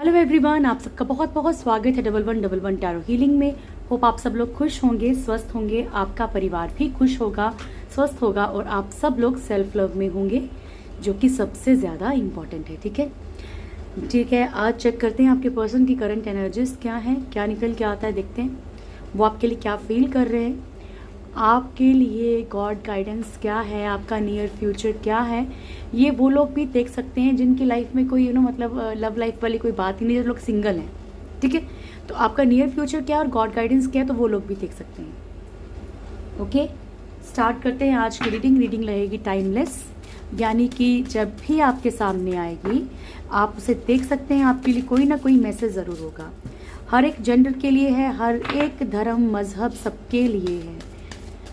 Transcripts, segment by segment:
Hello everyone, आप सबका बहुत बहुत स्वागत है 1111 टैरो हीलिंग में। होप आप सब लोग खुश होंगे, स्वस्थ होंगे, आपका परिवार भी खुश होगा, स्वस्थ होगा और आप सब लोग सेल्फ लव में होंगे, जो कि सबसे ज़्यादा इम्पॉर्टेंट है। ठीक है, आज चेक करते हैं आपके पर्सन की करंट एनर्जीज क्या है, क्या निकल के आता है, देखते हैं वो आपके लिए क्या फील कर रहे हैं, आपके लिए गॉड गाइडेंस क्या है, आपका नियर फ्यूचर क्या है। ये वो लोग भी देख सकते हैं जिनकी लाइफ में कोई मतलब लव लाइफ वाली कोई बात ही नहीं, जो लोग सिंगल हैं। ठीक है, तो आपका नियर फ्यूचर क्या है और गॉड गाइडेंस क्या है, तो वो लोग भी देख सकते हैं। ओके, स्टार्ट करते हैं आज की रीडिंग। रीडिंग रहेगी टाइमलेस, यानी कि जब भी आपके सामने आएगी आप उसे देख सकते हैं। आपके लिए कोई ना कोई मैसेज ज़रूर होगा। हर एक जेंडर के लिए है, हर एक धर्म मजहब सबके लिए है,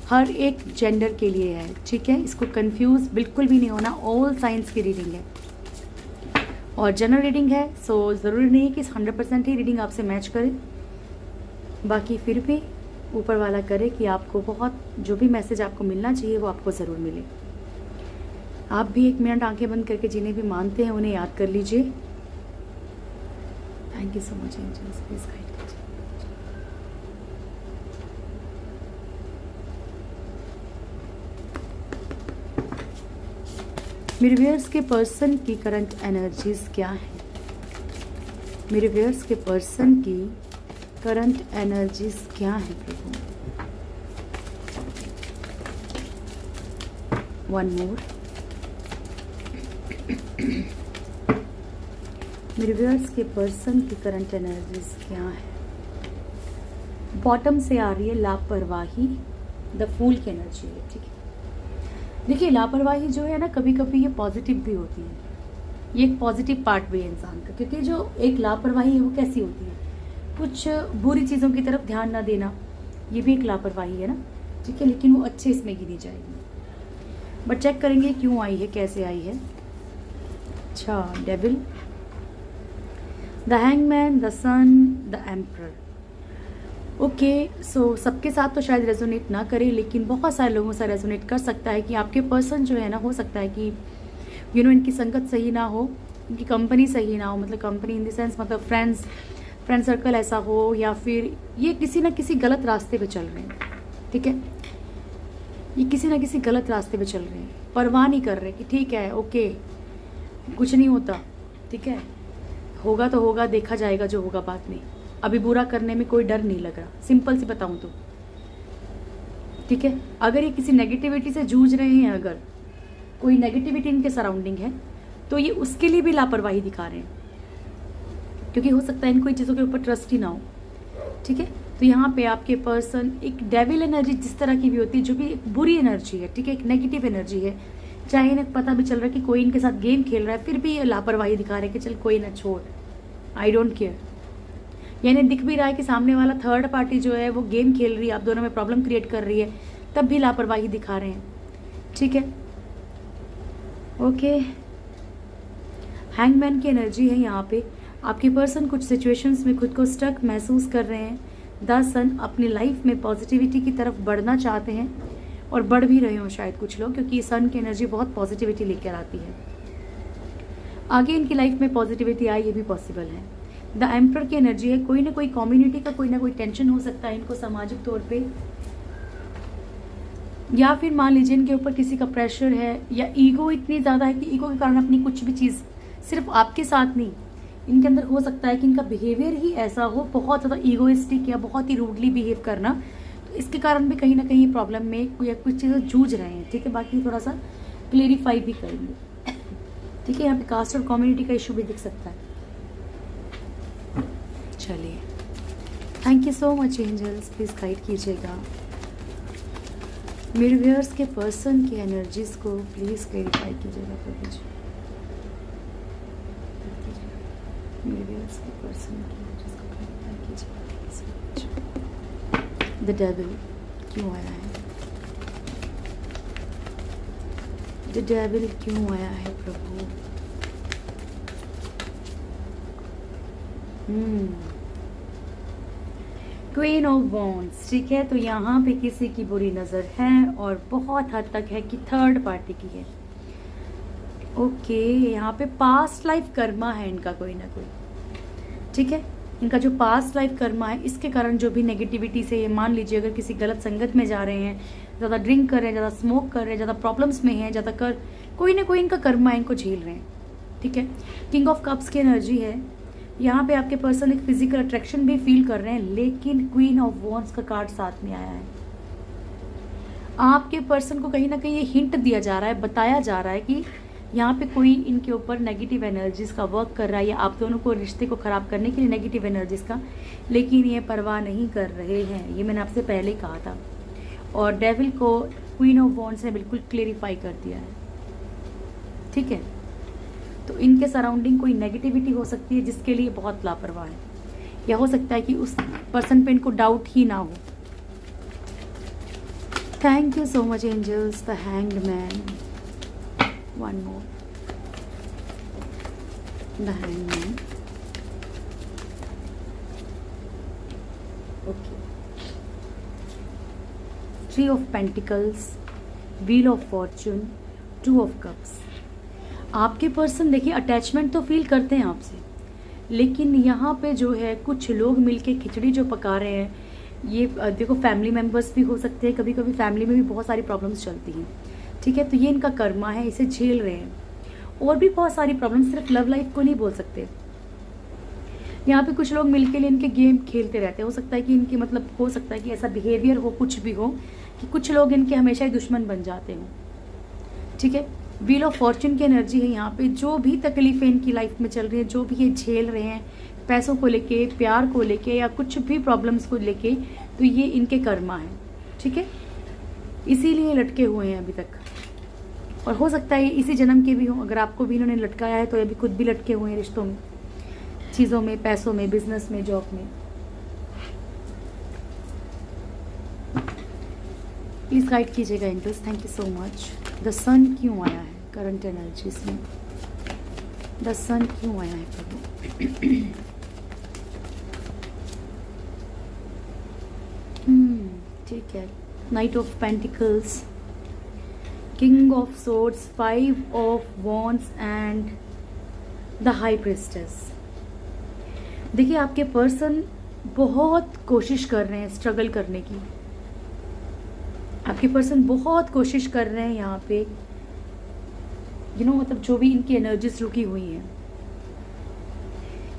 हर एक जेंडर के लिए है। ठीक है, इसको कंफ्यूज बिल्कुल भी नहीं होना। ऑल साइंस की रीडिंग है और जनरल रीडिंग है, सो ज़रूरी नहीं कि 100% ही रीडिंग आपसे मैच करे। बाकी फिर भी ऊपर वाला करे कि आपको बहुत जो भी मैसेज आपको मिलना चाहिए वो आपको ज़रूर मिले। आप भी 1 मिनट आंखें बंद करके जिन्हें भी मानते हैं उन्हें याद कर लीजिए। Thank you so much angels, please guide कीजिए। मेरे व्यूअर्स के पर्सन की करंट एनर्जीज क्या है? मेरे व्यूअर्स के पर्सन की करंट एनर्जीज क्या है प्रभु? One more. मेरे व्यूअर्स के पर्सन की करंट एनर्जीज क्या है? बॉटम से आ रही है लापरवाही, द फूल की एनर्जी है। ठीक है, देखिए लापरवाही जो है ना, कभी कभी ये पॉजिटिव भी होती है, ये एक पॉजिटिव पार्ट भी है इंसान का। क्योंकि जो एक लापरवाही है वो कैसी होती है, कुछ बुरी चीज़ों की तरफ ध्यान ना देना, ये भी एक लापरवाही है ना। ठीक है, लेकिन वो अच्छे इसमें गिनी जाएगी। बट चेक करेंगे क्यों आई है, कैसे आई है। अच्छा, devil, the hangman, the sun, the emperor. Okay, so सबके साथ तो शायद रेजोनेट ना करे, लेकिन बहुत सारे लोगों से रेजोनेट कर सकता है कि आपके पर्सन जो है ना, हो सकता है कि इनकी संगत सही ना हो, इनकी कंपनी सही ना हो। मतलब कंपनी इन द सेंस मतलब फ्रेंड सर्कल ऐसा हो, या फिर ये किसी ना किसी गलत रास्ते पे चल रहे हैं। ठीक है, ये किसी ना किसी गलत रास्ते पे चल रहे हैं, परवाह नहीं कर रहे कि ठीक है, ओके, कुछ नहीं होता, ठीक है, होगा तो होगा, देखा जाएगा जो होगा बाद में। अभी बुरा करने में कोई डर नहीं लग रहा, सिंपल सी बताऊं तो। ठीक है, अगर ये किसी नेगेटिविटी से जूझ रहे हैं, अगर कोई नेगेटिविटी इनके सराउंडिंग है, तो ये उसके लिए भी लापरवाही दिखा रहे हैं, क्योंकि हो सकता है इनको इन चीज़ों के ऊपर ट्रस्ट ही ना हो। ठीक है, तो यहाँ पे आपके पर्सन एक डेविल एनर्जी जिस तरह की भी होती है, जो भी एक बुरी एनर्जी है, ठीक है, एक नेगेटिव एनर्जी है, चाहे इन्हें पता भी चल रहा है कि कोई इनके साथ गेम खेल रहा है, फिर भी ये लापरवाही दिखा रहे हैं कि चल कोई ना, छोड़, आई डोंट केयर। यानी दिख भी रहा है कि सामने वाला थर्ड पार्टी जो है वो गेम खेल रही है, आप दोनों में प्रॉब्लम क्रिएट कर रही है, तब भी लापरवाही दिखा रहे हैं। ठीक है, ओके, हैंगमैन की एनर्जी है यहाँ पे। आपके पर्सन कुछ सिचुएशंस में खुद को स्टक महसूस कर रहे हैं। द सन, अपनी लाइफ में पॉजिटिविटी की तरफ बढ़ना चाहते हैं और बढ़ भी रहे हो शायद कुछ लोग, क्योंकि सन की एनर्जी बहुत पॉजिटिविटी लेकर आती है। आगे इनकी लाइफ में पॉजिटिविटी आए, ये भी पॉसिबल है। द एम्परर की एनर्जी है, कोई ना कोई कम्युनिटी का कोई ना कोई टेंशन हो सकता है इनको सामाजिक तौर पे, या फिर मान लीजिए इनके ऊपर किसी का प्रेशर है, या ईगो इतनी ज़्यादा है कि ईगो के कारण अपनी कुछ भी चीज़ सिर्फ आपके साथ नहीं, इनके अंदर हो सकता है कि इनका बिहेवियर ही ऐसा हो, बहुत ज़्यादा ईगोइस्टिक या बहुत ही रूडली बिहेव करना, तो इसके कारण भी कहीं ना कहीं प्रॉब्लम में या कुछ चीज़ें जूझ रहे हैं। ठीक है, बाकी थोड़ा सा क्लेरिफाई भी करेंगे। ठीक है, यहाँ पे कास्ट और कम्युनिटी का इशू भी दिख सकता है। चलिए, thank you so much angels, please guide कीजिएगा। मेरे व्यूअर्स के पर्सन की एनर्जीज को प्लीज़ क्लेरिफाई कीजिएगा प्रभु जी। मेरे व्यूअर्स के पर्सन की एनर्जीज को क्लेरिफाई कीजिएगा। द डेविल क्यों आया है? द डेविल क्यों आया है प्रभु? Queen of wands. ठीक है, तो यहाँ पे किसी की बुरी नज़र है और बहुत हद तक है कि थर्ड पार्टी की है। ओके, यहाँ पे पास्ट लाइफ कर्मा है इनका कोई ना कोई। ठीक है। इनका जो पास्ट लाइफ कर्मा है, इसके कारण जो भी नेगेटिविटी से, ये मान लीजिए अगर किसी गलत संगत में जा रहे हैं, ज़्यादा ड्रिंक कर रहे हैं, ज़्यादा स्मोक कर रहे हैं, ज़्यादा प्रॉब्लम्स में हैं, ज़्यादा कर कोई ना कोई इनका कर्मा है, इनको झेल रहे हैं। ठीक है। किंग ऑफ कप्स की एनर्जी है। यहाँ पे आपके पर्सन एक फिजिकल अट्रैक्शन भी फील कर रहे हैं, लेकिन क्वीन ऑफ वॉन्ड्स का कार्ड साथ में आया है। आपके पर्सन को कहीं ना कहीं ये हिंट दिया जा रहा है, बताया जा रहा है कि यहाँ पे कोई इनके ऊपर नेगेटिव एनर्जीज का वर्क कर रहा है, या आप दोनों को रिश्ते को ख़राब करने के लिए नेगेटिव एनर्जीज का, लेकिन ये परवाह नहीं कर रहे हैं। ये मैंने आपसे पहले कहा था। और डेविल को क्वीन ऑफ वॉन्ड्स ने बिल्कुल क्लेरिफाई कर दिया है। ठीक है। तो इनके सराउंडिंग कोई नेगेटिविटी हो सकती है जिसके लिए बहुत लापरवाह है, या हो सकता है कि उस पर्सन पे इनको डाउट ही ना हो। Thank you so much angels. The hanged man, one more, the hanged man. Okay, three of pentacles, wheel of fortune, two of cups. आपके पर्सन देखिए अटैचमेंट तो फील करते हैं आपसे, लेकिन यहाँ पे जो है कुछ लोग मिलके खिचड़ी जो पका रहे हैं, ये देखो फैमिली मेम्बर्स भी हो सकते हैं, कभी कभी फैमिली में भी बहुत सारी प्रॉब्लम्स चलती हैं। ठीक है। तो ये इनका कर्मा है, इसे झेल रहे हैं। और भी बहुत सारी प्रॉब्लम्स, सिर्फ लव लाइफ को नहीं बोल सकते। यहाँ पे कुछ लोग मिलके इनके गेम खेलते रहते हैं। हो सकता है कि इनके मतलब हो सकता है कि ऐसा बिहेवियर हो, कुछ भी हो, कि कुछ लोग इनके हमेशा ही दुश्मन बन जाते हों। ठीक है। व्हील ऑफ फॉर्चून की एनर्जी है यहाँ पे। जो भी तकलीफें इनकी लाइफ में चल रही है, जो भी ये झेल रहे हैं, पैसों को लेके, प्यार को लेके, या कुछ भी प्रॉब्लम्स को लेके, तो ये इनके कर्मा है। ठीक है। इसीलिए लटके हुए हैं अभी तक, और हो सकता है इसी जन्म के भी हों। अगर आपको भी इन्होंने लटकाया है तो अभी खुद भी लटके हुए हैं रिश्तों में, चीज़ों में, पैसों में, बिजनेस में, जॉब में। प्लीज़ गाइड कीजिएगा angels. Thank you so much. The sun क्यों आया है करंट एनर्जीज में? द सन क्यों आया है प्रभु? ठीक है। Knight of pentacles, king of swords, five of wands and the high priestess. देखिए आपके पर्सन बहुत कोशिश कर रहे हैं स्ट्रगल करने की। आपके पर्सन बहुत कोशिश कर रहे हैं यहाँ पे, मतलब जो भी इनकी एनर्जीज रुकी हुई हैं।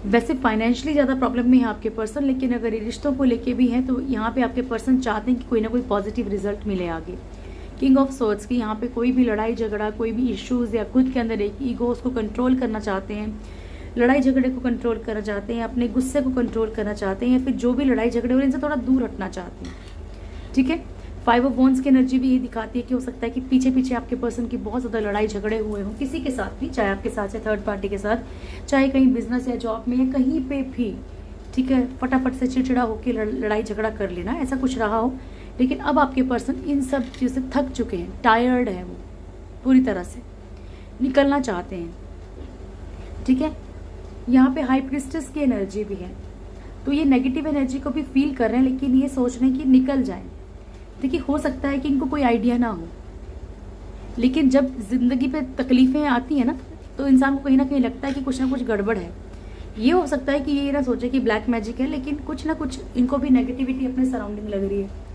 वैसे फाइनेंशियली ज़्यादा प्रॉब्लम में है आपके पर्सन, लेकिन अगर ये रिश्तों को लेके भी हैं तो यहाँ पे आपके पर्सन चाहते हैं कि कोई ना कोई पॉजिटिव रिजल्ट मिले आगे। किंग ऑफ सोर्ड्स की यहाँ पे कोई भी लड़ाई झगड़ा, कोई भी इश्यूज, या खुद के अंदर एक ईगो, उसको कंट्रोल करना चाहते हैं, लड़ाई झगड़े को कंट्रोल करना चाहते हैं, अपने गुस्से को कंट्रोल करना चाहते हैं, या फिर जो भी लड़ाई झगड़े हो रहे हैं इनसे थोड़ा दूर हटना चाहते हैं। ठीक है। फाइव ऑफ वॉन्ड्स की एनर्जी भी ये दिखाती है कि हो सकता है कि पीछे पीछे आपके पर्सन की बहुत ज़्यादा लड़ाई झगड़े हुए हों किसी के साथ भी, चाहे आपके साथ, चाहे थर्ड पार्टी के साथ, चाहे कहीं बिजनेस या जॉब में, या कहीं पे भी। ठीक है। फटाफट से चिड़चिड़ा होकर लड़ाई झगड़ा कर लेना, ऐसा कुछ रहा हो। लेकिन अब आपके पर्सन इन सब चीज़ से थक चुके हैं, टायर्ड है, वो पूरी तरह से निकलना चाहते हैं। ठीक है। यहाँ पे हाई प्रिस्टेस की एनर्जी भी है, तो ये नेगेटिव एनर्जी को भी फील कर रहे हैं, लेकिन ये सोच रहे हैं कि निकल जाए। देखिए हो सकता है कि इनको कोई आइडिया ना हो, लेकिन जब जिंदगी पे तकलीफें आती हैं ना, तो इंसान को कहीं ना कहीं लगता है कि कुछ ना कुछ गड़बड़ है। ये हो सकता है कि ये ना सोचे कि ब्लैक मैजिक है, लेकिन कुछ ना कुछ इनको भी नेगेटिविटी अपने सराउंडिंग लग रही है।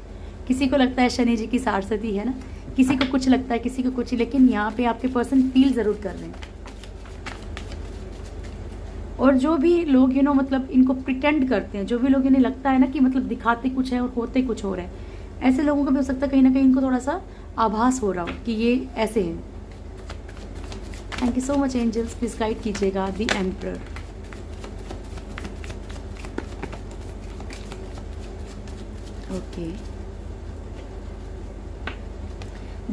किसी को लगता है शनि जी की सारस्वती है ना, किसी को कुछ लगता है, किसी को कुछ, लेकिन यहाँ पे आपके पर्सन फील ज़रूर कर रहे हैं। और जो भी लोग मतलब इनको प्रिटेंड करते हैं, जो भी लोग इन्हें लगता है ना कि मतलब दिखाते कुछ है और होते कुछ हो रहा है, ऐसे लोगों को भी हो सकता है कहीं ना कहीं इनको थोड़ा सा आभास हो रहा हो कि ये ऐसे हैं। Thank you so much angels. Please guide कीजिएगा द एम्परर। ओके।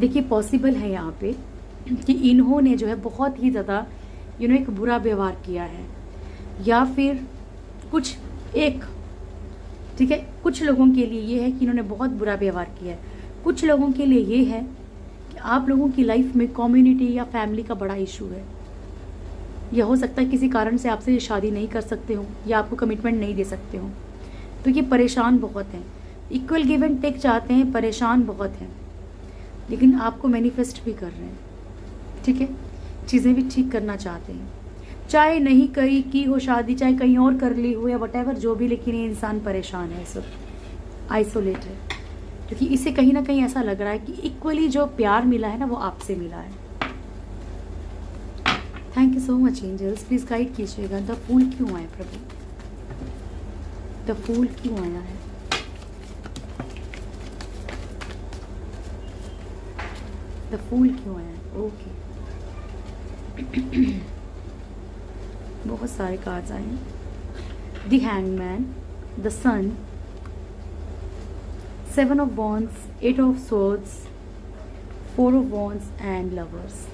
देखिए पॉसिबल है यहाँ पे कि इन्होंने जो है बहुत ही ज़्यादा एक बुरा व्यवहार किया है, या फिर कुछ एक, ठीक है, कुछ लोगों के लिए ये है कि इन्होंने बहुत बुरा व्यवहार किया है। कुछ लोगों के लिए ये है कि आप लोगों की लाइफ में कम्युनिटी या फैमिली का बड़ा इशू है, या हो सकता है किसी कारण से आपसे ये शादी नहीं कर सकते हो, या आपको कमिटमेंट नहीं दे सकते हो। तो ये परेशान बहुत हैं, इक्वल गिव एंड टेक चाहते हैं, परेशान बहुत हैं, लेकिन आपको मैनिफेस्ट भी कर रहे हैं। ठीक है। चीज़ें भी ठीक करना चाहते हैं, चाहे नहीं कहीं की हो शादी, चाहे कहीं और कर ली हो या वटेवर जो भी, लेकिन ये इंसान परेशान है, सब आइसोलेट है, क्योंकि इसे कहीं ना कहीं ऐसा लग रहा है कि इक्वली जो प्यार मिला है ना वो आपसे मिला है। Thank you so much angels, please guide कीजिएगा। द फूल क्यों आए प्रभु, द फूल क्यों आया है? द फूल क्यों आया है? ओके बहुत सारे कार्ड्स आए हैं। The hangman, the sun, 7 of wands, 8 of swords, 4 of wands and lovers.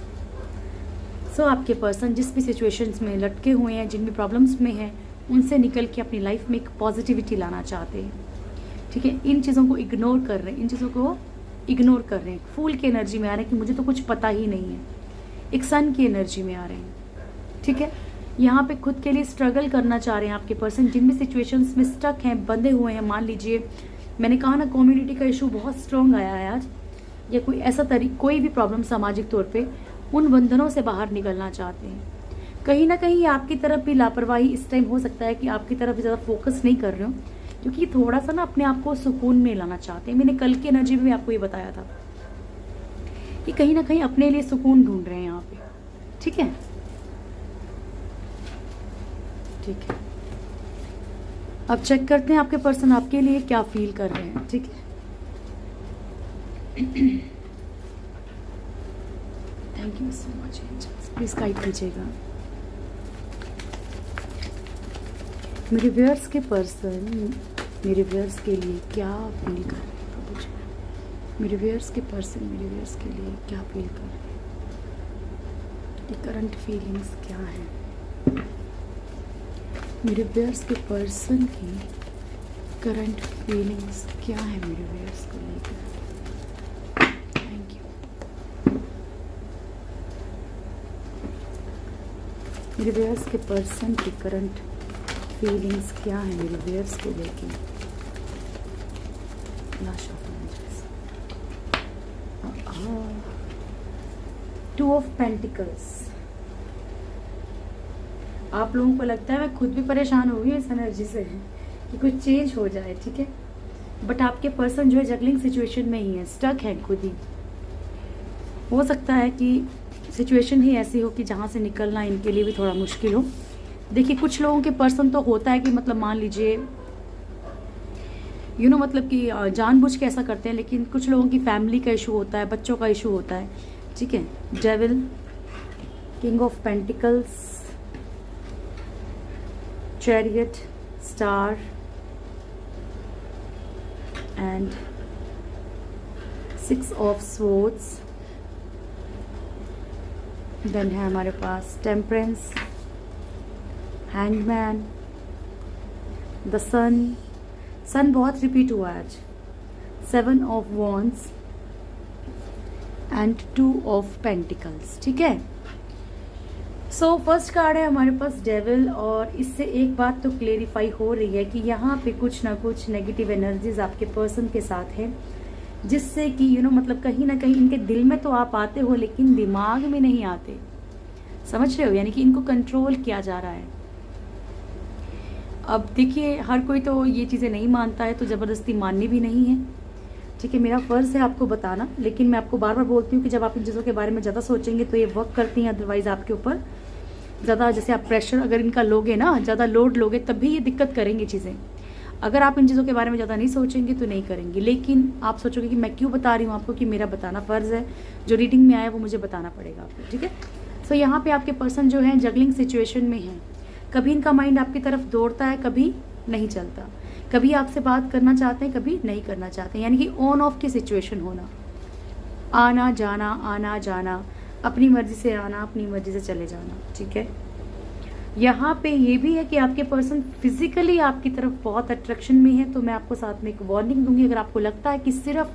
So आपके पर्सन जिस भी सिचुएशंस में लटके हुए हैं, जिन भी प्रॉब्लम्स में हैं, उनसे निकल के अपनी लाइफ में एक पॉजिटिविटी लाना चाहते हैं, ठीक है। इन चीज़ों को इग्नोर कर रहे हैं, इन चीज़ों को इग्नोर कर रहे हैं। फूल की एनर्जी में आ रहे हैं कि मुझे तो कुछ पता ही नहीं है। एक सन की एनर्जी में आ रहे हैं, ठीक है। यहाँ पे खुद के लिए स्ट्रगल करना चाह रहे हैं आपके पर्सन, जिन भी सिचुएशंस में स्टक हैं, बंधे हुए हैं। मान लीजिए मैंने कहा ना, कम्युनिटी का इशू बहुत स्ट्रॉन्ग आया है आज, या कोई ऐसा कोई भी प्रॉब्लम सामाजिक तौर पे, उन बंधनों से बाहर निकलना चाहते हैं। कहीं ना कहीं आपकी तरफ भी लापरवाही इस टाइम हो सकता है कि आपकी तरफ ज़्यादा फोकस नहीं कर रहे हो, क्योंकि थोड़ा सा ना अपने आप को सुकून में लाना चाहते हैं। मैंने कल की एनर्जी में भी आपको ये बताया था कि कहीं ना कहीं अपने लिए सुकून ढूंढ रहे हैं यहाँ पे, ठीक है, ठीक है। अब चेक करते हैं आपके पर्सन आपके लिए क्या फील कर रहे हैं, ठीक है। Thank you so much angels, please guide कीजिएगा। मेरे व्यूअर्स के पर्सन मेरे व्यूअर्स के लिए क्या फील कर रहे हैं प्रभु जी? मेरे व्यूअर्स के पर्सन मेरे व्यूअर्स के लिए क्या फील कर रहे हैं? ये करंट फीलिंग्स क्या है? मेरे व्यूअर्स के पर्सन की करंट फीलिंग्स क्या है मेरे व्यूअर्स को लेकर? Thank you. मेरे व्यूअर्स के पर्सन की करंट फीलिंग्स क्या है मेरे व्यूअर्स को लेकर? Last of two of pentacles. आप लोगों को लगता है मैं खुद भी परेशान हो गई इस एनर्जी से कि कुछ चेंज हो जाए, ठीक है, बट आपके पर्सन जो है जगलिंग सिचुएशन में ही है, स्टक है खुद ही। हो सकता है कि सिचुएशन ही ऐसी हो कि जहाँ से निकलना इनके लिए भी थोड़ा मुश्किल हो। देखिए कुछ लोगों के पर्सन तो होता है कि मतलब मान लीजिए मतलब कि जानबूझ के ऐसा करते हैं, लेकिन कुछ लोगों की फैमिली का इशू होता है, बच्चों का इशू होता है, ठीक है। Devil, king of pentacles, chariot, star and 6 of swords. Then है हमारे पास टेम्परेंस, हैंगमैन, द सन बहुत रिपीट हुआ है आज, 7 of wands and 2 of pentacles, ठीक है। सो फर्स्ट कार्ड है हमारे पास डेविल, और इससे एक बात तो क्लेरिफाई हो रही है कि यहाँ पे कुछ ना कुछ नेगेटिव एनर्जीज आपके पर्सन के साथ है, जिससे कि मतलब कहीं ना कहीं इनके दिल में तो आप आते हो लेकिन दिमाग में नहीं आते, समझ रहे हो, यानी कि इनको कंट्रोल किया जा रहा है। अब देखिए हर कोई तो ये चीज़ें नहीं मानता है, तो ज़बरदस्ती माननी भी नहीं है, ठीक है। मेरा फ़र्ज़ है आपको बताना, लेकिन मैं आपको बार बार बोलती हूँ कि जब आप इन चीज़ों के बारे में ज़्यादा सोचेंगे तो ये वर्क करती हैं, अदरवाइज़ आपके ऊपर ज़्यादा जैसे आप प्रेशर अगर इनका लोगे ना, ज़्यादा लोड लोगे, तब भी ये दिक्कत करेंगी चीज़ें। अगर आप इन चीज़ों के बारे में ज़्यादा नहीं सोचेंगे तो नहीं करेंगे, लेकिन आप सोचोगे कि मैं क्यों बता रही हूँ आपको, कि मेरा बताना फ़र्ज़ है, जो रीडिंग में आया वो मुझे बताना पड़ेगा आपको, ठीक है। सो यहाँ पे आपके पर्सन जो है जगलिंग सिचुएशन में है। कभी इनका माइंड आपकी तरफ दौड़ता है, कभी नहीं चलता, कभी आपसे बात करना चाहते हैं, कभी नहीं करना चाहते, यानी कि ऑन ऑफ की सिचुएशन होना, आना जाना, अपनी मर्जी से आना, अपनी मर्जी से चले जाना, ठीक है। यहाँ पे ये भी है कि आपके पर्सन फिजिकली आपकी तरफ बहुत अट्रैक्शन में है, तो मैं आपको साथ में एक वार्निंग दूंगी, अगर आपको लगता है कि सिर्फ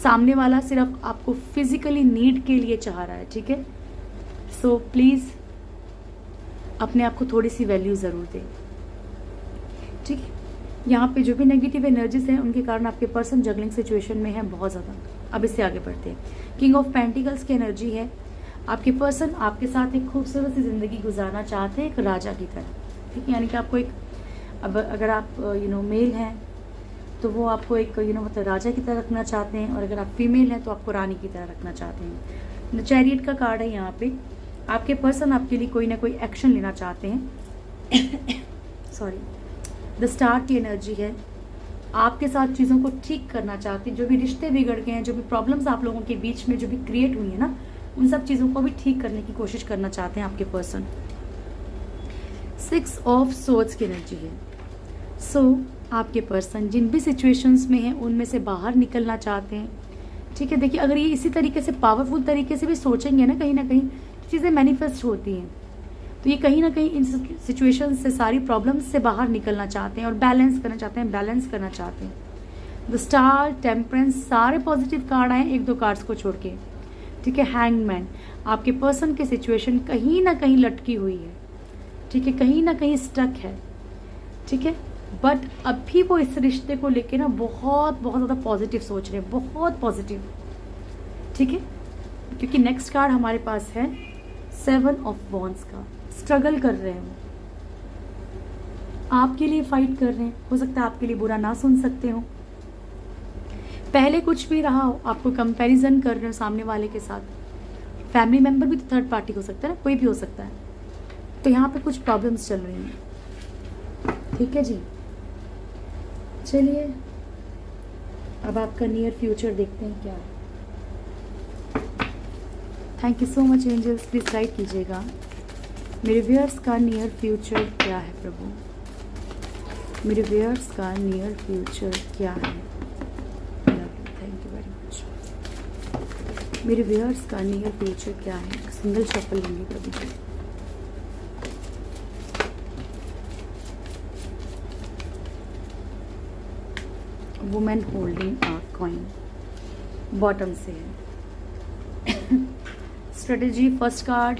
सामने वाला सिर्फ आपको फिजिकली नीड के लिए चाह रहा है, ठीक है, सो प्लीज़ अपने आप को थोड़ी सी वैल्यू ज़रूर दें, ठीक है। यहाँ पे जो भी नेगेटिव एनर्जीज हैं उनके कारण आपके पर्सन जगलिंग सिचुएशन में है बहुत ज़्यादा। अब इससे आगे बढ़ते हैं। किंग ऑफ पेंटिकल्स की एनर्जी है, आपके पर्सन आपके साथ एक खूबसूरत सी ज़िंदगी गुजारना चाहते हैं, एक राजा की तरह, ठीक है। यानी कि आपको एक, अब अगर आप मेल हैं तो वो आपको एक मतलब राजा की तरह रखना चाहते हैं, और अगर आप फीमेल हैं तो आपको रानी की तरह रखना चाहते हैं। चैरियट का कार्ड है यहाँ पे। आपके पर्सन आपके लिए कोई ना कोई एक्शन लेना चाहते हैं। सॉरी, द स्टार की एनर्जी है। आपके साथ चीज़ों को ठीक करना चाहते हैं, जो भी रिश्ते बिगड़ गए हैं, जो भी प्रॉब्लम्स आप लोगों के बीच में जो भी क्रिएट हुई है ना, उन सब चीज़ों को भी ठीक करने की कोशिश करना चाहते हैं आपके पर्सन। 6 ऑफ सोर्ड्स की एनर्जी है। सो आपके पर्सन जिन भी सिचुएशंस में हैं उनमें से बाहर निकलना चाहते हैं, ठीक है। देखिए, अगर ये इसी तरीके से पावरफुल तरीके से भी सोचेंगे ना कहीं चीज़ें मैनिफेस्ट होती हैं। तो ये कहीं ना कहीं इन सिचुएशन से, सारी प्रॉब्लम्स से बाहर निकलना चाहते हैं और बैलेंस करना चाहते हैं। द स्टार, टेम्परेंस, सारे पॉजिटिव कार्ड आए, 1-2 कार्ड्स को छोड़ के, ठीक है। हैंगमैन, आपके पर्सन की सिचुएशन कहीं ना कहीं लटकी हुई है, ठीक है, कहीं ना कहीं स्टक है, ठीक है। बट अभी वो इस रिश्ते को लेके ना बहुत ज़्यादा पॉजिटिव सोच रहे हैं, बहुत पॉजिटिव, ठीक है। क्योंकि नेक्स्ट कार्ड हमारे पास है 7 ऑफ वॉन्ड्स का। स्ट्रगल कर रहे हैं वो, आपके लिए फाइट कर रहे हैं। हो सकता है आपके लिए बुरा ना सुन सकते हो, पहले कुछ भी रहा हो, आपको कंपैरिजन कर रहे हो सामने वाले के साथ। फैमिली मेंबर भी तो थर्ड पार्टी हो सकता है ना, कोई भी हो सकता है। तो यहाँ पे कुछ प्रॉब्लम्स चल रही हैं, ठीक है जी। चलिए अब आपका नियर फ्यूचर देखते हैं क्या है। Thank you so much angels, please guide कीजिएगा मेरे व्यूअर्स का नियर फ्यूचर क्या है प्रभु, मेरे व्यूअर्स का नियर फ्यूचर क्या है। Thank you very much. मेरे व्यूअर्स का नियर फ्यूचर क्या है। सिंगल शफल लेंगे प्रभु। Women holding a coin, bottom से है। स्ट्रेटेजी फर्स्ट कार्ड,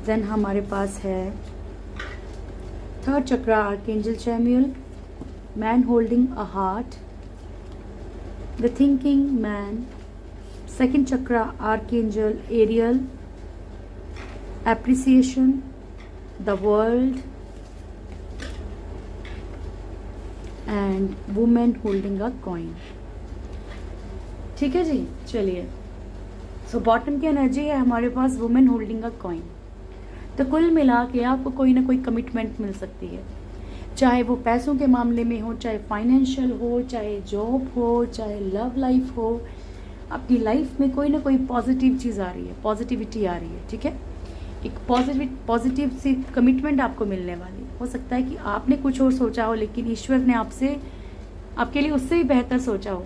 देन हमारे पास है third chakra archangel Chamuel, man holding a heart, the thinking man, second chakra archangel Ariel, appreciation, the world and women holding a coin, ठीक है जी। चलिए, सो बॉटम की energy है हमारे पास वुमेन होल्डिंग अ कॉइन। तो कुल मिला के आपको कोई ना कोई कमिटमेंट मिल सकती है, चाहे वो पैसों के मामले में हो, चाहे फाइनेंशियल हो, चाहे जॉब हो, चाहे लव लाइफ हो। आपकी लाइफ में कोई ना कोई पॉजिटिव चीज़ आ रही है, पॉजिटिविटी आ रही है, ठीक है। एक पॉजिटिव सी कमिटमेंट आपको मिलने वाली। हो सकता है कि आपने कुछ और सोचा हो, लेकिन ईश्वर ने आपके लिए उससे भी बेहतर सोचा हो।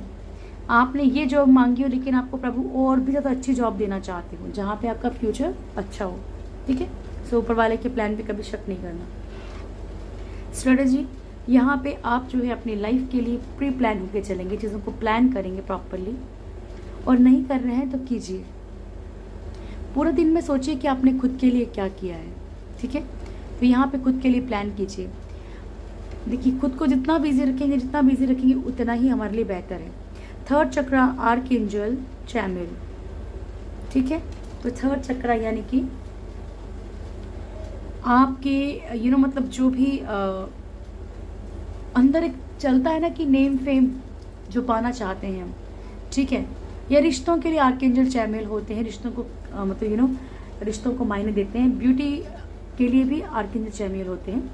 आपने ये जॉब मांगी हो, लेकिन आपको प्रभु और भी ज़्यादा अच्छी जॉब देना चाहते हो, जहाँ पे आपका फ्यूचर अच्छा हो, ठीक है। सो ऊपर वाले के प्लान पे कभी शक नहीं करना। स्ट्रेटेजी, यहाँ पे आप जो है अपनी लाइफ के लिए प्री प्लान होकर चलेंगे, चीज़ों को प्लान करेंगे प्रॉपरली, और नहीं कर रहे हैं तो कीजिए। पूरा दिन में सोचिए कि आपने खुद के लिए क्या किया है, ठीक है। तो यहाँ पे खुद के लिए प्लान कीजिए। देखिए, खुद को जितना बिजी रखेंगे उतना ही हमारे लिए बेहतर है। थर्ड चक्रा आर्कएंजल चैमुअल, ठीक है। तो थर्ड चक्रा यानी कि आपके मतलब जो भी अंदर एक चलता है ना कि नेम फेम जो पाना चाहते हैं हम, ठीक है। या रिश्तों के लिए आर्कएंजल चैमुअल होते हैं, रिश्तों को मतलब रिश्तों को मायने देते हैं। ब्यूटी के लिए भी आर्कएंजल चैमुअल होते हैं।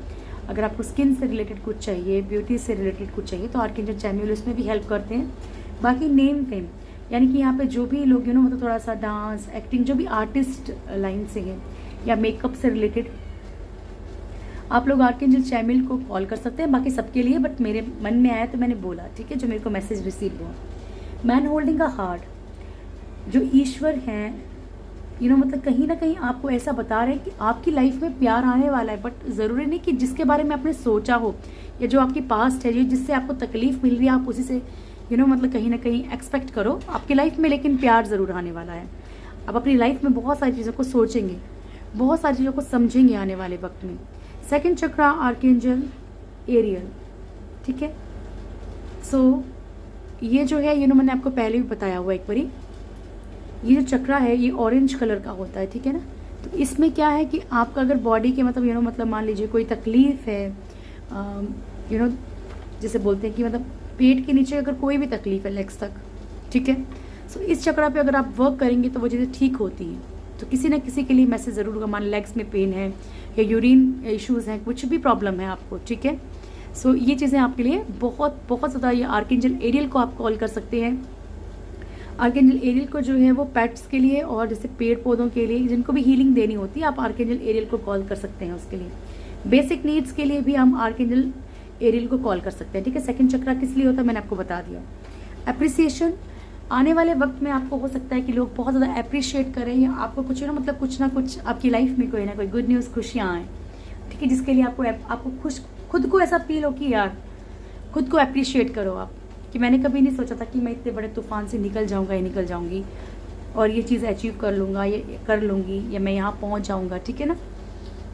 अगर आपको स्किन से रिलेटेड कुछ चाहिए, ब्यूटी से रिलेटेड कुछ चाहिए, तो आर्कएंजल चैमुअल उसमें भी हेल्प करते हैं। बाकी नेम फेम यानी कि यहाँ पे जो भी लोग मतलब थोड़ा सा डांस, एक्टिंग, जो भी आर्टिस्ट लाइन से है या मेकअप से रिलेटेड, आप लोग आर्कएंजल चैमुअल को कॉल कर सकते हैं। बाकी सबके लिए, बट मेरे मन में आया तो मैंने बोला, ठीक है, जो मेरे को मैसेज रिसीव हुआ। मैन होल्डिंग अ हार्ट, जो ईश्वर हैं मतलब कहीं ना कहीं आपको ऐसा बता रहे हैं कि आपकी लाइफ में प्यार आने वाला है। बट ज़रूरी नहीं कि जिसके बारे में आपने सोचा हो, या जो आपकी पास्ट है, जिससे आपको तकलीफ मिल रही है, आप उसी से मतलब कहीं ना कहीं एक्सपेक्ट करो आपकी लाइफ में, लेकिन प्यार ज़रूर आने वाला है। आप अपनी लाइफ में बहुत सारी चीज़ों को सोचेंगे, बहुत सारी चीज़ों को समझेंगे आने वाले वक्त में। सेकंड चक्रा आर्कएंजल एरियल, ठीक है। सो ये जो है मैंने आपको पहले भी बताया हुआ एक बारी ये जो चक्रा है ये ऑरेंज कलर का होता है, ठीक है ना। तो इसमें क्या है कि आपका अगर बॉडी के मतलब मतलब मान लीजिए कोई तकलीफ है, जैसे बोलते हैं कि मतलब पेट के नीचे अगर कोई भी तकलीफ है लेग्स तक, ठीक है, सो इस चक्रा पे अगर आप वर्क करेंगे तो वो चीज़ें ठीक होती हैं। तो किसी न किसी के लिए मैसेज ज़रूर होगा, मान लेग्स में पेन है या यूरिन इश्यूज़ हैं, कुछ भी प्रॉब्लम है आपको, ठीक है। सो ये चीज़ें आपके लिए बहुत बहुत ज़्यादा, ये आर्कएंजल एरियल को आप कॉल कर सकते हैं। आर्कएंजल एरियल को जो है वो पेट्स के लिए और जैसे पेड़ पौधों के लिए जिनको भी हीलिंग देनी होती है, आप आर्कएंजल एरियल को कॉल कर सकते हैं उसके लिए। बेसिक नीड्स के लिए भी हम आर्कएंजल एरियल को कॉल कर सकते हैं, ठीक है। सेकंड चक्रा किस लिए होता है मैंने आपको बता दिया। अप्रिसिएशन, आने वाले वक्त में आपको हो सकता है कि लोग बहुत ज़्यादा अप्रिशिएट करें या आपको कुछ मतलब कुछ ना कुछ आपकी लाइफ में कोई ना कोई गुड न्यूज़, खुशियाँ आएँ, ठीक है, जिसके लिए आपको खुद को ऐसा फील हो कि यार खुद को अप्रिशिएट करो आप, कि मैंने कभी नहीं सोचा था कि मैं इतने बड़े तूफान से निकल जाऊंगा या निकल जाऊंगी और ये चीज़ अचीव कर लूँगा, ये कर लूँगी, या मैं यहाँ पहुँच जाऊँगा, ठीक है ना।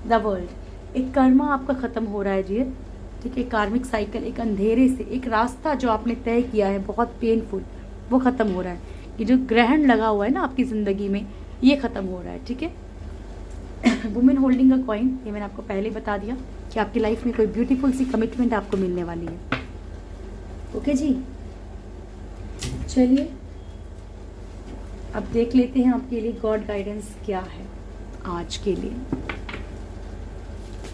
द वर्ल्ड, एक कर्मा आपका ख़त्म हो रहा है जी, ठीक है। कार्मिक साइकिल, एक अंधेरे से एक रास्ता जो आपने तय किया है बहुत पेनफुल, वो ख़त्म हो रहा है। ये जो ग्रहण लगा हुआ है ना आपकी ज़िंदगी में, ये ख़त्म हो रहा है, ठीक है। वुमेन होल्डिंग अ कॉइन, ये मैंने आपको पहले बता दिया कि आपकी लाइफ में कोई ब्यूटीफुल सी कमिटमेंट आपको मिलने वाली है। ओके जी, चलिए अब देख लेते हैं आपके लिए गॉड गाइडेंस क्या है आज के लिए।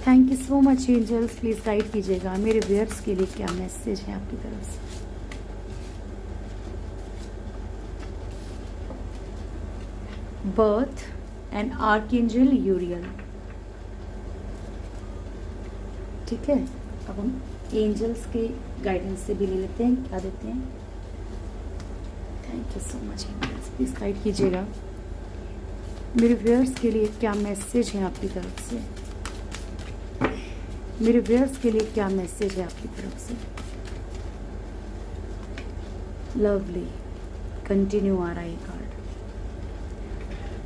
Thank you so much angels, please guide कीजिएगा मेरे व्यूअर्स के लिए क्या मैसेज है आपकी तरफ से। बर्थ एंड आर्कएंजल यूरियल, ठीक है। अब हम एंजल्स के गाइडेंस से भी ले लेते हैं, क्या देते हैं। Thank you so much angels, please guide कीजिएगा मेरे व्यूअर्स के लिए क्या मैसेज है आपकी तरफ से। मेरे व्यूअर्स के लिए क्या मैसेज है आपकी तरफ से। लवली, कंटिन्यू आ रहा है card.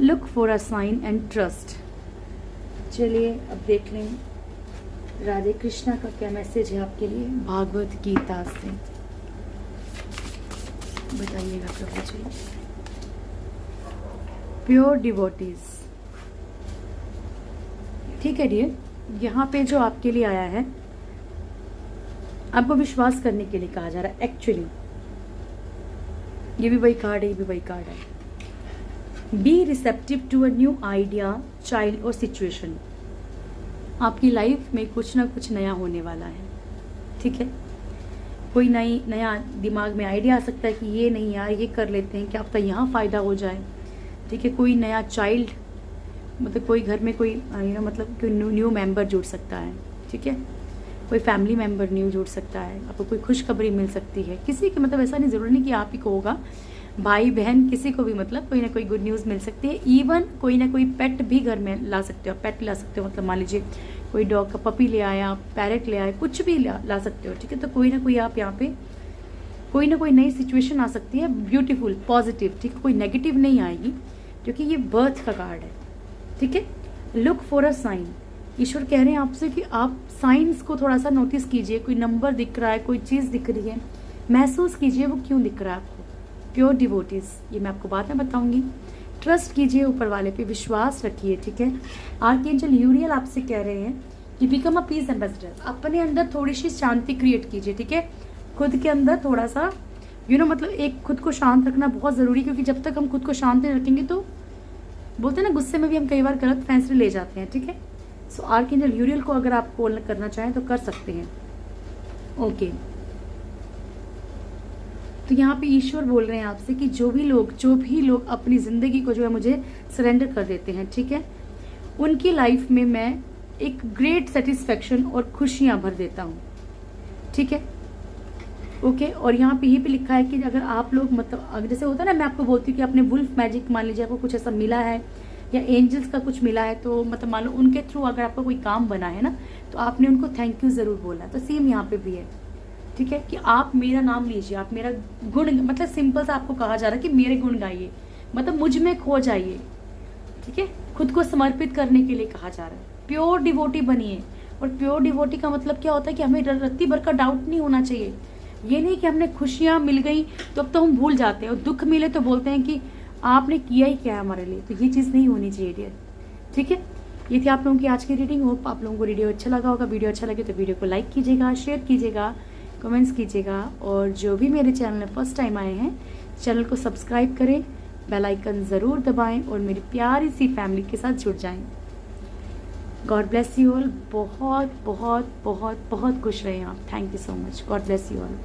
Look for a sign and trust. चलिए अब देख लें राधे कृष्णा का क्या मैसेज है आपके लिए भागवत गीता से, बताइएगा प्रभु जी। प्योर डिवोटीज, ठीक है डियर, यहाँ पे जो आपके लिए आया है आपको विश्वास करने के लिए कहा जा रहा है। एक्चुअली ये भी वही कार्ड है, ये भी वही कार्ड है। Be receptive to a new idea, child और सिचुएशन। आपकी लाइफ में कुछ ना कुछ नया होने वाला है, ठीक है। कोई नया दिमाग में आइडिया आ सकता है कि ये नहीं यार ये कर लेते हैं, क्या पता यहाँ फ़ायदा हो जाए, ठीक है। कोई नया चाइल्ड, मतलब कोई घर में कोई मतलब कोई न्यू मेंबर जुड़ सकता है, ठीक है। कोई फैमिली मेंबर न्यू जुड़ सकता है, आपको कोई खुशखबरी मिल सकती है किसी की, मतलब ऐसा नहीं ज़रूरी नहीं कि आप ही को होगा, भाई बहन किसी को भी मतलब कोई ना कोई गुड न्यूज़ मिल सकती है। इवन कोई ना कोई पेट भी घर में ला सकते हो, पेट ला सकते हो, मतलब मान लीजिए कोई डॉग का पपी ले आया, पैरेट ले आया, कुछ भी ला सकते हो, ठीक है। तो कोई ना कोई आप यहाँ पे कोई ना कोई नई सिचुएशन आ सकती है, ब्यूटीफुल पॉजिटिव, ठीक है, कोई नेगेटिव नहीं आएगी, क्योंकि ये बर्थ का कार्ड है, ठीक है। लुक फॉर अ साइन, ईश्वर कह रहे हैं आपसे कि आप साइंस को थोड़ा सा नोटिस कीजिए। कोई नंबर दिख रहा है, कोई चीज़ दिख रही है, महसूस कीजिए वो क्यों दिख रहा है आपको। प्योर डिवोटीज, ये मैं आपको बाद में बताऊंगी। ट्रस्ट कीजिए ऊपर वाले पे, विश्वास रखिए, ठीक है। आर्कएंजल यूरियल आपसे कह रहे हैं कि बिकम अ पीस एम्बेसडर। अपने अंदर थोड़ी सी शांति क्रिएट कीजिए, ठीक है। खुद के अंदर थोड़ा सा मतलब एक खुद को शांत रखना बहुत ज़रूरी, क्योंकि जब तक हम खुद को शांत नहीं रखेंगे तो बोलते हैं ना गुस्से में भी हम कई बार गलत फैसले ले जाते हैं, ठीक है। सो आर्कएंजल यूरियल को अगर आप कॉल करना चाहें तो कर सकते हैं। ओके, तो यहाँ पे ईश्वर बोल रहे हैं आपसे कि जो भी लोग अपनी ज़िंदगी को जो है मुझे सरेंडर कर देते हैं, ठीक है, उनकी लाइफ में मैं एक ग्रेट सेटिस्फेक्शन और खुशियाँ भर देता हूँ, ठीक है। ओके, और यहाँ पे ये भी लिखा है कि अगर आप लोग मतलब अगर जैसे होता है ना, मैं आपको बोलती हूँ कि आपने वुल्फ मैजिक मान लीजिए आपको कुछ ऐसा मिला है या एंजल्स का कुछ मिला है, तो मतलब मान लो उनके थ्रू अगर आपका कोई काम बना है ना, तो आपने उनको थैंक यू ज़रूर बोला है। तो सेम यहाँ पे भी है, ठीक है, कि आप मेरा नाम लीजिए, आप मेरा गुण, मतलब सिंपल सा आपको कहा जा रहा है कि मेरे गुण गाइए, मतलब मुझ में खो जाइए, ठीक है। खुद को समर्पित करने के लिए कहा जा रहा है। प्योर डिवोटी बनिए, और प्योर डिवोटी का मतलब क्या होता है कि हमें रत्ती भर का डाउट नहीं होना चाहिए। ये नहीं कि हमने खुशियाँ मिल गई तो अब तो हम भूल जाते हैं, और दुख मिले तो बोलते हैं कि आपने किया ही क्या है हमारे लिए, तो ये चीज़ नहीं होनी चाहिए डियर। ठीक है, ये थी आप लोगों की आज की रीडिंग। होप आप लोगों को वीडियो अच्छा लगा होगा। वीडियो अच्छा लगे तो वीडियो को लाइक कीजिएगा, शेयर कीजिएगा, कमेंट्स कीजिएगा, और जो भी मेरे चैनल में फर्स्ट टाइम आए हैं चैनल को सब्सक्राइब करें, बेल आइकन ज़रूर दबाएं और मेरी प्यारी सी फैमिली के साथ जुड़ जाएं। God bless you all. बहुत बहुत बहुत बहुत खुश रहें आप। Thank you so much. God bless you all.